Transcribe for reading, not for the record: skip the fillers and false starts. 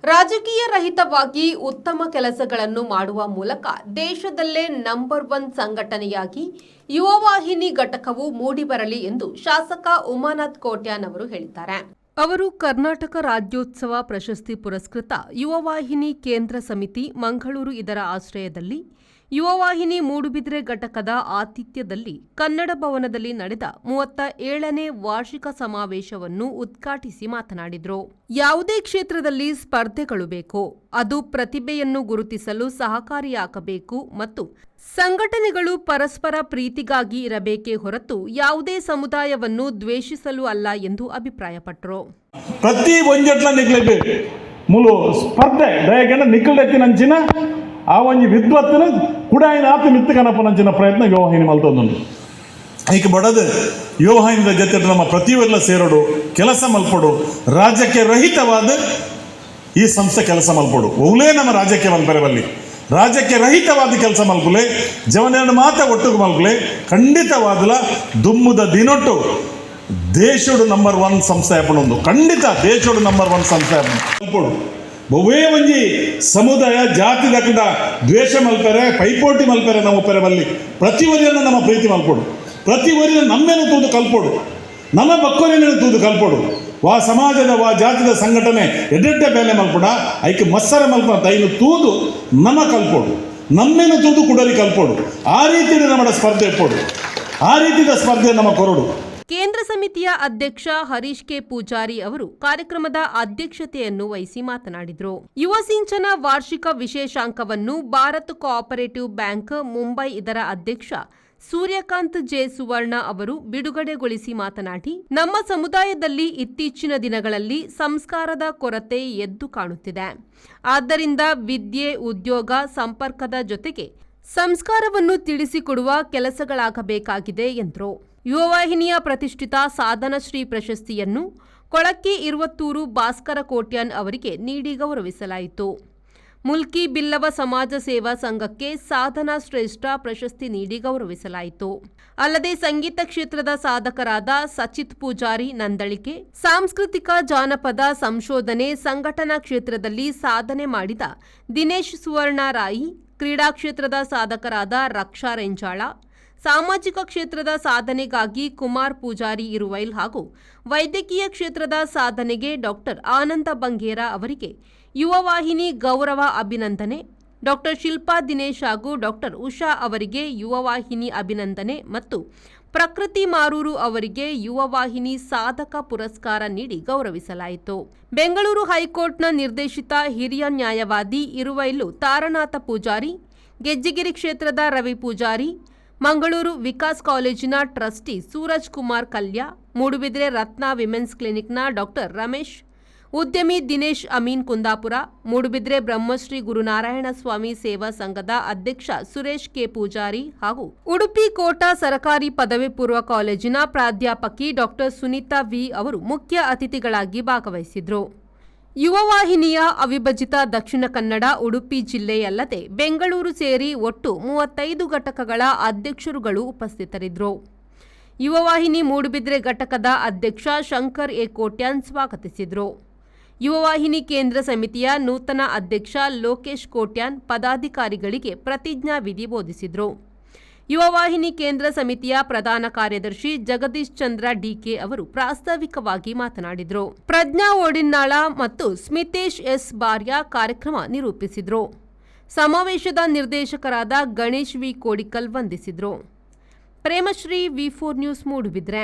ರಾಜಕೀಯ ರಹಿತವಾಗಿ ಉತ್ತಮ ಕೆಲಸಗಳನ್ನು ಮಾಡುವ ಮೂಲಕ ದೇಶದಲ್ಲೇ ನಂಬರ್ 1 ಸಂಘಟನೆಯಾಗಿ ಯುವವಾಹಿನಿ ಘಟಕವು ಮೂಡಿಬರಲಿ ಎಂದು ಶಾಸಕ ಉಮಾನಾಥ್ ಕೋಟ್ಯಾನ್ ಅವರು ಹೇಳಿದ್ದಾರೆ. ಅವರು ಕರ್ನಾಟಕ ರಾಜ್ಯೋತ್ಸವ ಪ್ರಶಸ್ತಿ ಪುರಸ್ಕೃತ ಯುವವಾಹಿನಿ ಕೇಂದ್ರ ಸಮಿತಿ ಮಂಗಳೂರು ಇದರ ಆಶ್ರಯದಲ್ಲಿ ಯುವವಾಹಿನಿ ಮೂಡುಬಿದಿರೆ ಘಟಕದ ಆತಿಥ್ಯದಲ್ಲಿ ಕನ್ನಡ ಭವನದಲ್ಲಿ ನಡೆದ 37ನೇ ವಾರ್ಷಿಕ ಸಮಾವೇಶವನ್ನು ಉದ್ಘಾಟಿಸಿ ಮಾತನಾಡಿದರು. ಯಾವುದೇ ಕ್ಷೇತ್ರದಲ್ಲಿ ಸ್ಪರ್ಧೆಗಳು ಬೇಕು, ಅದು ಪ್ರತಿಭೆಯನ್ನು ಗುರುತಿಸಲು ಸಹಕಾರಿಯಾಗಬೇಕು ಮತ್ತು ಸಂಘಟನೆಗಳು ಪರಸ್ಪರ ಪ್ರೀತಿಗಾಗಿ ಇರಬೇಕೇ ಹೊರತು ಯಾವುದೇ ಸಮುದಾಯವನ್ನು ದ್ವೇಷಿಸಲು ಅಲ್ಲ ಎಂದು ಅಭಿಪ್ರಾಯಪಟ್ಟರು. ಪ್ರತಿ ಒಂಜೆಟ್ಲ ನಿಕ್ಲೆಬೆ ಮುಲು ಸ್ಪರ್ಧೆ ದಯಗಂಡ ನಿಕ್ಕಲ್ಡೆತ್ತಿನಂಚಿನ ಆ ಒಂಜಿ ವಿದ್ವತ್ತಿನ ಕುಡಾಯಿನ ಆತು ಮಿತ್ತು ಕನಪನಂಚಿನ ಪ್ರಯತ್ನ ಯುವವಾಹಿನಿ ಮಲ್ತೊಂದುಂಡು. ಈಗ ಬಡದು ಯುವವಾಹಿನಿದ ಜೊತೆ ನಮ್ಮ ಪ್ರತಿಯೊಲ್ಲ ಸೇರೋಡು ಕೆಲಸ ಮಲ್ಪಡು ರಾಜ್ಯಕ್ಕೆ ರಹಿತವಾದ ಈ ಸಂಸ್ಥೆ ಕೆಲಸ ಮಲ್ಪಡು ಒವ್ಲೇ ನಮ್ಮ ರಾಜ್ಯಕ್ಕೆ ಮಲ್ಪೆರವಲ್ಲಿ ರಾಜ್ಯಕ್ಕೆ ರಹಿತವಾದ ಕೆಲಸ ಮಲ್ಪುಲೆ ಜವನೆರಡು ಮಾತ ಒಟ್ಟಿಗೆ ಮಲ್ಪುಲೆ ಖಂಡಿತವಾದಲ ದುಮ್ಮುದ ದಿನೊಟ್ಟು ದೇಶಡು ನಂಬರ್ 1 ಸಂಸ್ಥೆ ಆಪಣೊಂದು ಖಂಡಿತ ದೇಶಡು ನಂಬರ್ 1 ಸಂಸ್ಥೆ ಮಲ್ಪಡು ಬಹುವೇ ಒಂಜಿ ಸಮುದಾಯ ಜಾತಿ ದಕ್ಕದ ದ್ವೇಷ ಮಲ್ಪೆರೆ ಪೈಪೋಟಿ ಮಲ್ಪೆರೆ ನಾವು ಪೆರವಲ್ಲಿ ಪ್ರತಿವರಿಯನ್ನು ನಮ್ಮ ಪ್ರೀತಿ ಮಲ್ಪಡು ಪ್ರತಿವರಿನ ನಮ್ಮೇನು ತೂದು ಕಲ್ಪೋಡು ನಮ್ಮ ಬಕ್ಕೋರೇನೇನು ತೂದು ಕಲ್ಪೋಡು ವಾ ಸಮಾಜದ ವಾ ಜಾತಿದ ಸಂಘಟನೆ ಎಡ್ಡೆಡ್ಡೆ ಬೇಲೆ ಮಲ್ಪಡ ಐಕೆ ಮತ್ಸರ ಮಲ್ಪ ತೈನು ತೂದು ನಮ್ಮ ಕಲ್ಪೋಡು ನಮ್ಮೇನು ತೂದು ಕುಡರಿ ಕಲ್ಪೋಡು ಆ ರೀತಿಯ ನಮ್ಮ ಸ್ಪರ್ಧೆ ಇಪ್ಪೋಡು ಆ ರೀತಿಯ ಸ್ಪರ್ಧೆ ನಮ್ಮ ಕೊರಡು. ಕೇಂದ್ರ ಸಮಿತಿಯ ಅಧ್ಯಕ್ಷ ಹರೀಶ್ ಕೆ ಪೂಜಾರಿ ಅವರು ಕಾರ್ಯಕ್ರಮದ ಅಧ್ಯಕ್ಷತೆಯನ್ನು ವಹಿಸಿ ಮಾತನಾಡಿದರು. ಯುವ ಸಿಂಚನ ವಾರ್ಷಿಕ ವಿಶೇಷಾಂಕವನ್ನು ಭಾರತ್ ಕೋಆಪರೇಟಿವ್ ಬ್ಯಾಂಕ್ ಮುಂಬೈ ಇದರ ಅಧ್ಯಕ್ಷ ಸೂರ್ಯಕಾಂತ್ ಜೆ ಸುವರ್ಣ ಅವರು ಬಿಡುಗಡೆಗೊಳಿಸಿ ಮಾತನಾಡಿ, ನಮ್ಮ ಸಮುದಾಯದಲ್ಲಿ ಇತ್ತೀಚಿನ ದಿನಗಳಲ್ಲಿ ಸಂಸ್ಕಾರದ ಕೊರತೆ ಎದ್ದು ಕಾಣುತ್ತಿದೆ. ಆದ್ದರಿಂದ ವಿದ್ಯೆ, ಉದ್ಯೋಗ, ಸಂಪರ್ಕದ ಜೊತೆಗೆ ಸಂಸ್ಕಾರವನ್ನು ತಿಳಿಸಿಕೊಡುವ ಕೆಲಸಗಳಾಗಬೇಕಾಗಿದೆ ಎಂದರು. ಯುವವಾಹಿನಿಯ ಪ್ರತಿಷ್ಠಿತ ಸಾಧನಶ್ರೀ ಪ್ರಶಸ್ತಿಯನ್ನು ಕೊಳಕ್ಕಿ ಇರುವತ್ತೂರು ಭಾಸ್ಕರ ಕೋಟ್ಯಾನ್ ಅವರಿಗೆ ನೀಡಿ ಗೌರವಿಸಲಾಯಿತು. ಮುಲ್ಕಿ ಬಿಲ್ಲವ ಸಮಾಜ ಸೇವಾ ಸಂಘಕ್ಕೆ ಸಾಧನಾ ಶ್ರೇಷ್ಠ ಪ್ರಶಸ್ತಿ ನೀಡಿ ಗೌರವಿಸಲಾಯಿತು. ಅಲ್ಲದೆ ಸಂಗೀತ ಕ್ಷೇತ್ರದ ಸಾಧಕರಾದ ಸಚಿತ್ ಪೂಜಾರಿ ನಂದಳಿಕೆ, ಸಾಂಸ್ಕೃತಿಕ ಜಾನಪದ ಸಂಶೋಧನೆ ಸಂಘಟನಾ ಕ್ಷೇತ್ರದಲ್ಲಿ ಸಾಧನೆ ಮಾಡಿದ ದಿನೇಶ್ ಸುವರ್ಣ ರಾಯಿ, ಕ್ರೀಡಾ ಕ್ಷೇತ್ರದ ಸಾಧಕರಾದ ರಕ್ಷಾ ರೆಂಜಾಳ, ಸಾಮಾಜಿಕ ಕ್ಷೇತ್ರದ ಸಾಧನೆಗಾಗಿ ಕುಮಾರ್ ಪೂಜಾರಿ ಇರುವೈಲ್ ಹಾಗೂ ವೈದ್ಯಕೀಯ ಕ್ಷೇತ್ರದ ಸಾಧನೆಗೆ ಡಾಕ್ಟರ್ ಆನಂದ ಬಂಗೇರ ಅವರಿಗೆ ಯುವವಾಹಿನಿ ಗೌರವ ಅಭಿನಂದನೆ, ಡಾಕ್ಟರ್ ಶಿಲ್ಪಾ ದಿನೇಶ್ ಹಾಗೂ ಡಾಕ್ಟರ್ ಉಷಾ ಅವರಿಗೆ ಯುವವಾಹಿನಿ ಅಭಿನಂದನೆ ಮತ್ತು ಪ್ರಕೃತಿ ಮಾರೂರು ಅವರಿಗೆ ಯುವವಾಹಿನಿ ಸಾಧಕ ಪುರಸ್ಕಾರ ನೀಡಿ ಗೌರವಿಸಲಾಯಿತು. ಬೆಂಗಳೂರು ಹೈಕೋರ್ಟ್ನ ನಿರ್ದೇಶಿತ ಹಿರಿಯ ನ್ಯಾಯವಾದಿ ಇರುವೈಲು ತಾರನಾಥ ಪೂಜಾರಿ, ಗೆಜ್ಜಿಗಿರಿ ಕ್ಷೇತ್ರದ ರವಿ ಪೂಜಾರಿ, ಮಂಗಳೂರು ವಿಕಾಸ್ ಕಾಲೇಜಿನ ಟ್ರಸ್ಟಿ ಸೂರಜ್ ಕುಮಾರ್ ಕಲ್ಯ, ಮೂಡುಬಿದಿರೆ ರತ್ನ ವಿಮೆನ್ಸ್ ಕ್ಲಿನಿಕ್ನ ಡಾಕ್ಟರ್ ರಮೇಶ್, ಉದ್ಯಮಿ ದಿನೇಶ್ ಅಮೀನ್ ಕುಂದಾಪುರ, ಮೂಡುಬಿದಿರೆ ಬ್ರಹ್ಮಶ್ರೀ ಗುರುನಾರಾಯಣ ಸ್ವಾಮಿ ಸೇವಾ ಸಂಘದ ಅಧ್ಯಕ್ಷ ಸುರೇಶ್ ಕೆ ಪೂಜಾರಿ ಹಾಗೂ ಉಡುಪಿ ಕೋಟಾ ಸರಕಾರಿ ಪದವಿ ಪೂರ್ವ ಕಾಲೇಜಿನ ಪ್ರಾಧ್ಯಾಪಕಿ ಡಾಕ್ಟರ್ ಸುನೀತಾ ವಿ ಅವರು ಮುಖ್ಯ ಅತಿಥಿಗಳಾಗಿ ಭಾಗವಹಿಸಿದ್ರು. ಯುವವಾಹಿನಿಯ ಅವಿಭಜಿತ ದಕ್ಷಿಣ ಕನ್ನಡ, ಉಡುಪಿ ಜಿಲ್ಲೆಯಲ್ಲದೆ ಬೆಂಗಳೂರು ಸೇರಿ ಒಟ್ಟು 35 ಘಟಕಗಳ ಅಧ್ಯಕ್ಷರುಗಳು ಉಪಸ್ಥಿತರಿದ್ದರು. ಯುವವಾಹಿನಿ ಮೂಡುಬಿದಿರೆ ಘಟಕದ ಅಧ್ಯಕ್ಷ ಶಂಕರ್ ಎ ಕೋಟ್ಯಾನ್ ಸ್ವಾಗತಿಸಿದರು. ಯುವವಾಹಿನಿ ಕೇಂದ್ರ ಸಮಿತಿಯ ನೂತನ ಅಧ್ಯಕ್ಷ ಲೋಕೇಶ್ ಕೋಟ್ಯಾನ್ ಪದಾಧಿಕಾರಿಗಳಿಗೆ ಪ್ರತಿಜ್ಞಾ ವಿಧಿ ಬೋಧಿಸಿದರು. ಯುವವಾಹಿನಿ ಕೇಂದ್ರ ಸಮಿತಿಯ ಪ್ರಧಾನ ಕಾರ್ಯದರ್ಶಿ ಜಗದೀಶ್ ಚಂದ್ರ ಡಿಕೆ ಅವರು ಪ್ರಾಸ್ತಾವಿಕವಾಗಿ ಮಾತನಾಡಿದರು. ಪ್ರಜ್ಞಾ ಓಡಿನ್ನಾಳ ಮತ್ತು ಸ್ಮಿತೇಶ್ ಎಸ್ ಬಾರ್ಯ ಕಾರ್ಯಕ್ರಮ ನಿರೂಪಿಸಿದರು. ಸಮಾವೇಶದ ನಿರ್ದೇಶಕರಾದ ಗಣೇಶ್ ವಿ ಕೋಡಿಕಲ್ ವಂದಿಸಿದರು. Premashree V4 news Moodbidri.